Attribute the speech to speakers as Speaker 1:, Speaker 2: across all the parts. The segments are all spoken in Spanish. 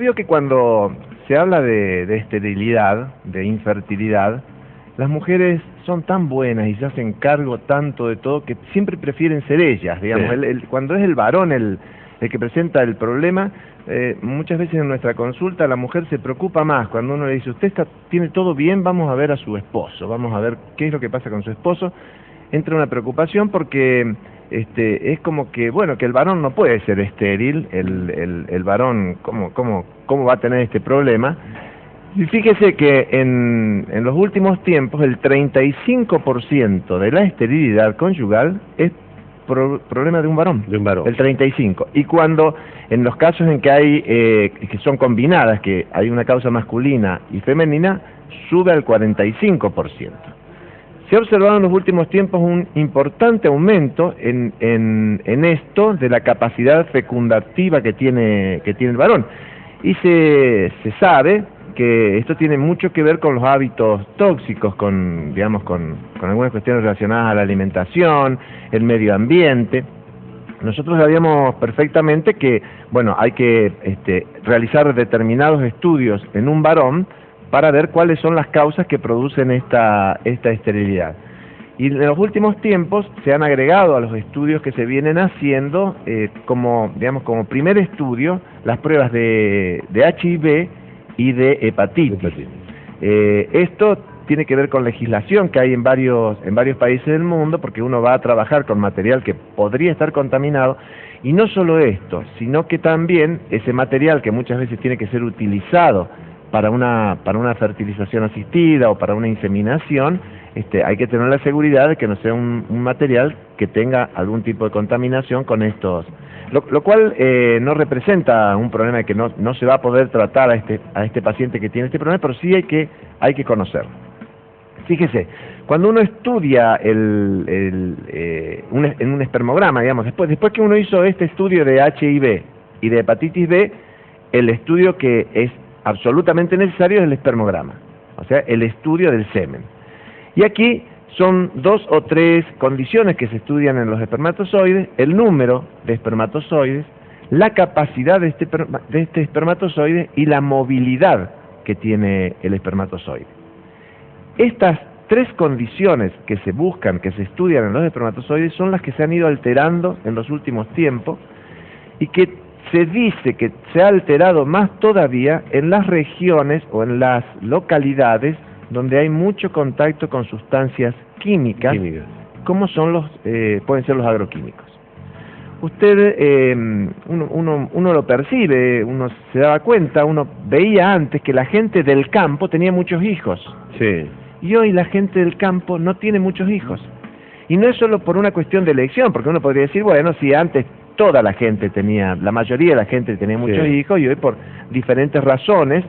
Speaker 1: Veo que cuando se habla de esterilidad, de infertilidad, las mujeres son tan buenas y se hacen cargo tanto de todo que siempre prefieren ser ellas, digamos.
Speaker 2: Sí.
Speaker 1: Cuando es el varón el que presenta el problema, muchas veces en nuestra consulta la mujer se preocupa más. Cuando uno le dice, usted tiene todo bien, vamos a ver a su esposo, vamos a ver qué es lo que pasa con su esposo, entra una preocupación porque es como que, bueno, que el varón no puede ser estéril, el varón, ¿cómo va a tener este problema? Y fíjese que en los últimos tiempos el 35% de la esterilidad conyugal es problema de un varón.
Speaker 2: De un varón.
Speaker 1: El 35%. Y cuando, en los casos en que hay, que son combinadas, que hay una causa masculina y femenina, sube al 45%. Se ha observado en los últimos tiempos un importante aumento en esto de la capacidad fecundativa que tiene el varón. Y se sabe que esto tiene mucho que ver con los hábitos tóxicos, con algunas cuestiones relacionadas a la alimentación, el medio ambiente. Nosotros sabíamos perfectamente que, bueno, hay que realizar determinados estudios en un varón para ver cuáles son las causas que producen esta esterilidad. Y en los últimos tiempos se han agregado a los estudios que se vienen haciendo, como primer estudio, las pruebas de HIV y de hepatitis. Esto tiene que ver con legislación que hay en varios países del mundo, porque uno va a trabajar con material que podría estar contaminado, y no solo esto, sino que también ese material que muchas veces tiene que ser utilizado para una fertilización asistida o para una inseminación, hay que tener la seguridad de que no sea un material que tenga algún tipo de contaminación con estos, lo cual no representa un problema de que no se va a poder tratar a este paciente que tiene este problema, pero sí hay que conocerlo. Fíjese, cuando uno estudia en un espermograma, digamos, después que uno hizo este estudio de HIV y de hepatitis B, el estudio que es absolutamente necesario es el espermograma, o sea, el estudio del semen. Y aquí son 2 o 3 condiciones que se estudian en los espermatozoides: el número de espermatozoides, la capacidad de este espermatozoide y la movilidad que tiene el espermatozoide. Estas 3 condiciones que se buscan, que se estudian en los espermatozoides, son las que se han ido alterando en los últimos tiempos y que se dice que se ha alterado más todavía en las regiones o en las localidades donde hay mucho contacto con sustancias químicas, como son pueden ser los agroquímicos. Usted, uno lo percibe, uno se daba cuenta, uno veía antes que la gente del campo tenía muchos hijos.
Speaker 2: Sí.
Speaker 1: Y hoy la gente del campo no tiene muchos hijos. Y no es solo por una cuestión de elección, porque uno podría decir, bueno, si antes toda la gente la mayoría de la gente tenía muchos hijos, y hoy por diferentes razones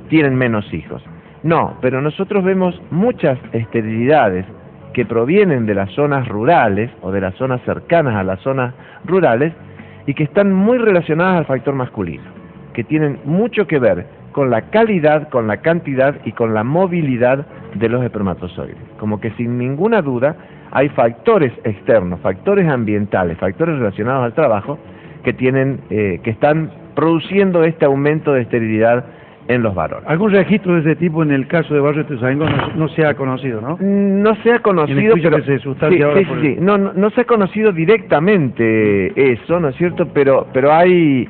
Speaker 1: tienen menos hijos. No, pero nosotros vemos muchas esterilidades que provienen de las zonas rurales o de las zonas cercanas a las zonas rurales y que están muy relacionadas al factor masculino, que tienen mucho que ver con la calidad, con la cantidad y con la movilidad de los espermatozoides. Como que sin ninguna duda hay factores externos, factores ambientales, factores relacionados al trabajo que están produciendo este aumento de esterilidad en los varones.
Speaker 3: ¿Algún registro de ese tipo en el caso de Barrio Ituzaingó no se ha conocido, no?
Speaker 1: No se ha conocido, pero
Speaker 3: que se sustancia ahora por el...
Speaker 1: no se ha conocido directamente eso, ¿no es cierto? Pero hay,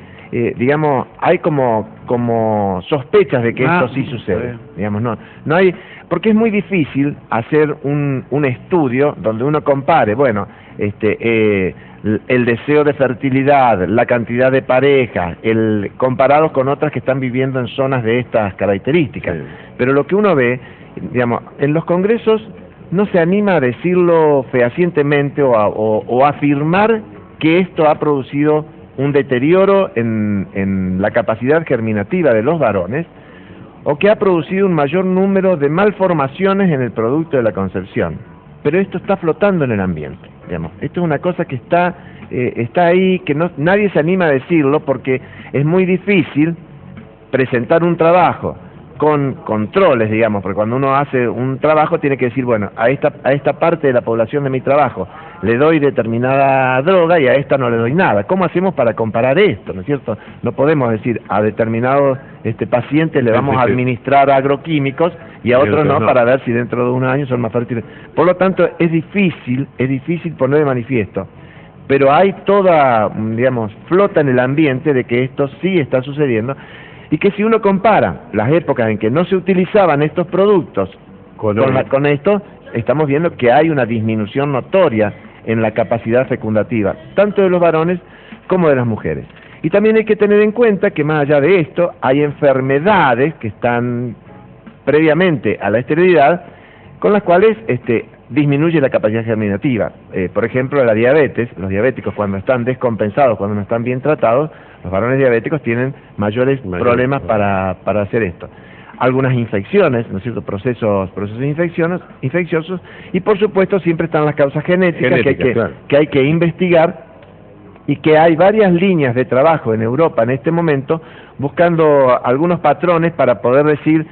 Speaker 1: hay como sospechas de que esto sí sucede. Digamos, no hay, porque es muy difícil hacer un estudio donde uno compare, bueno, el deseo de fertilidad, la cantidad de parejas, comparados con otras que están viviendo en zonas de estas características. Sí. Pero lo que uno ve, en los congresos no se anima a decirlo fehacientemente o a afirmar que esto ha producido un deterioro en la capacidad germinativa de los varones, o que ha producido un mayor número de malformaciones en el producto de la concepción. Pero esto está flotando en el ambiente. Esto es una cosa que está ahí, que nadie se anima a decirlo, porque es muy difícil presentar un trabajo con controles, porque cuando uno hace un trabajo tiene que decir, bueno, a esta parte de la población de mi trabajo le doy determinada droga y a esta no le doy nada. ¿Cómo hacemos para comparar esto? ¿No es cierto? No podemos decir a determinados pacientes le vamos a administrar agroquímicos y a otros no, para ver si dentro de unos años son más fértiles. Por lo tanto, es difícil poner de manifiesto, pero hay toda, digamos, flota en el ambiente de que esto sí está sucediendo, y que si uno compara las épocas en que no se utilizaban estos productos con esto, estamos viendo que hay una disminución notoria en la capacidad fecundativa, tanto de los varones como de las mujeres. Y también hay que tener en cuenta que más allá de esto, hay enfermedades que están previamente a la esterilidad, con las cuales disminuye la capacidad germinativa. Por ejemplo, la diabetes. Los diabéticos, cuando están descompensados, cuando no están bien tratados, los varones diabéticos tienen mayores problemas para hacer esto. Algunas infecciones, ¿no es cierto?, procesos infecciosos, y por supuesto siempre están las causas genéticas que hay que investigar, y que hay varias líneas de trabajo en Europa en este momento buscando algunos patrones para poder decir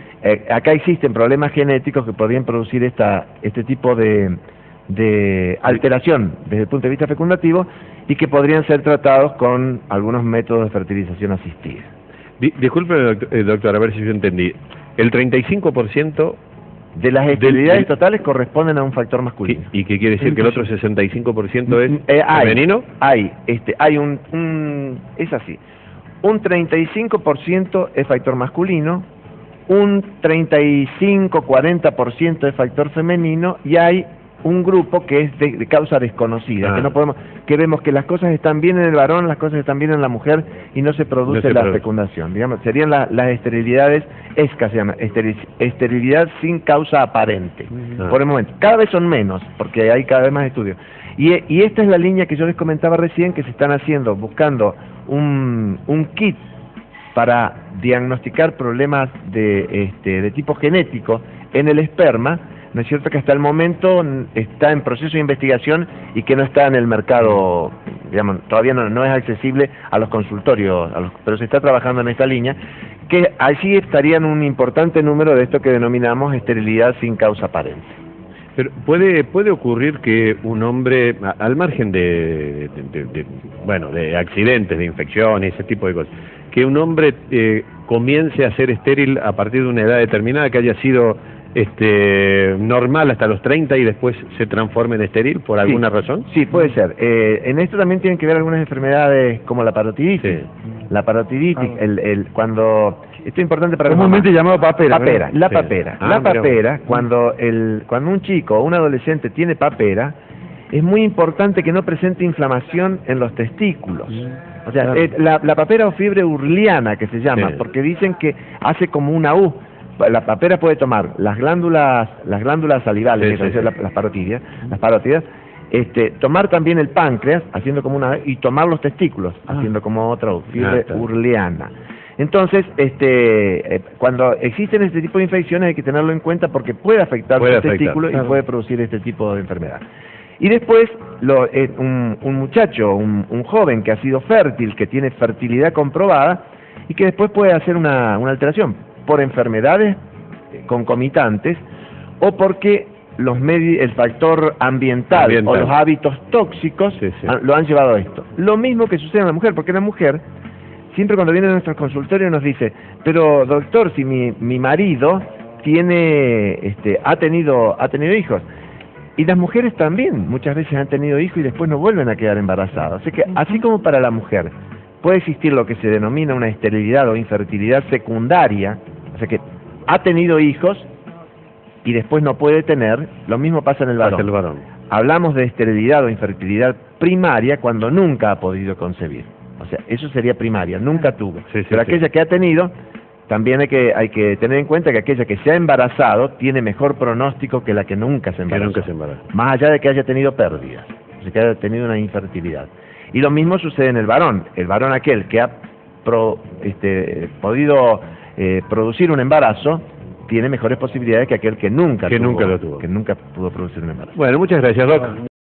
Speaker 1: acá existen problemas genéticos que podrían producir este tipo de alteración desde el punto de vista fecundativo, y que podrían ser tratados con algunos métodos de fertilización asistida.
Speaker 2: Disculpe, doctor, a ver si yo entendí. El 35%
Speaker 1: de las esterilidades totales corresponden a un factor masculino.
Speaker 2: ¿Y qué quiere decir? ¿Que el otro 65% es femenino?
Speaker 1: Hay es así. Un 35% es factor masculino, un 35-40% es factor femenino, y hay un grupo que es de causa desconocida, que vemos que las cosas están bien en el varón, las cosas están bien en la mujer, y no se produce la fecundación. Digamos, serían las esterilidades ESCA, se llama, esterilidad sin causa aparente. Por el momento, cada vez son menos, porque hay cada vez más estudios. Y esta es la línea que yo les comentaba recién, que se están haciendo, buscando un kit para diagnosticar problemas de tipo genético en el esperma. ¿No es cierto?, que hasta el momento está en proceso de investigación y que no está en el mercado, digamos, todavía no es accesible a los consultorios, pero se está trabajando en esta línea, que allí estarían un importante número de esto que denominamos esterilidad sin causa aparente.
Speaker 2: Pero puede ocurrir que un hombre, al margen de accidentes, de infecciones, ese tipo de cosas, que un hombre comience a ser estéril a partir de una edad determinada, que haya sido normal hasta los 30 y después se transforme en estéril por alguna razón? Sí, puede ser. En esto también tienen que ver algunas enfermedades como la parotiditis.
Speaker 1: Sí. La parotiditis, cuando... Esto es importante para...
Speaker 3: Comúnmente llamado papera.
Speaker 1: La papera, cuando un chico o un adolescente tiene papera, es muy importante que no presente inflamación en los testículos. O sea, la papera o fiebre urliana, que se llama, porque dicen que hace como una U. La papera puede tomar las glándulas salivales, las parótidas, tomar también el páncreas, haciendo como una, y tomar los testículos, haciendo como otra fiebre urliana. Entonces, cuando existen este tipo de infecciones hay que tenerlo en cuenta, porque puede afectar los testículos y puede producir este tipo de enfermedad. Y después, un muchacho, un joven que ha sido fértil, que tiene fertilidad comprobada, y que después puede hacer una alteración por enfermedades concomitantes, o porque el factor ambiental o los hábitos tóxicos lo han llevado a esto. Lo mismo que sucede en la mujer, porque la mujer siempre cuando viene a nuestros consultorios nos dice: pero doctor, si mi marido ha tenido hijos. Y las mujeres también muchas veces han tenido hijos y después no vuelven a quedar embarazadas. Así que, así como para la mujer puede existir lo que se denomina una esterilidad o infertilidad secundaria, o sea que ha tenido hijos y después no puede tener, lo mismo pasa en el varón. Hablamos de esterilidad o infertilidad primaria cuando nunca ha podido concebir. O sea, eso sería primaria, nunca tuvo. Pero aquella que ha tenido, también hay que tener en cuenta que aquella que se ha embarazado tiene mejor pronóstico que la que nunca se embarazó. Más allá de que haya tenido pérdidas, o sea, que haya tenido una infertilidad. Y lo mismo sucede en el varón. El varón aquel que ha podido producir un embarazo tiene mejores posibilidades que aquel que nunca lo tuvo, que nunca pudo producir un embarazo.
Speaker 2: Bueno, muchas gracias, Doc.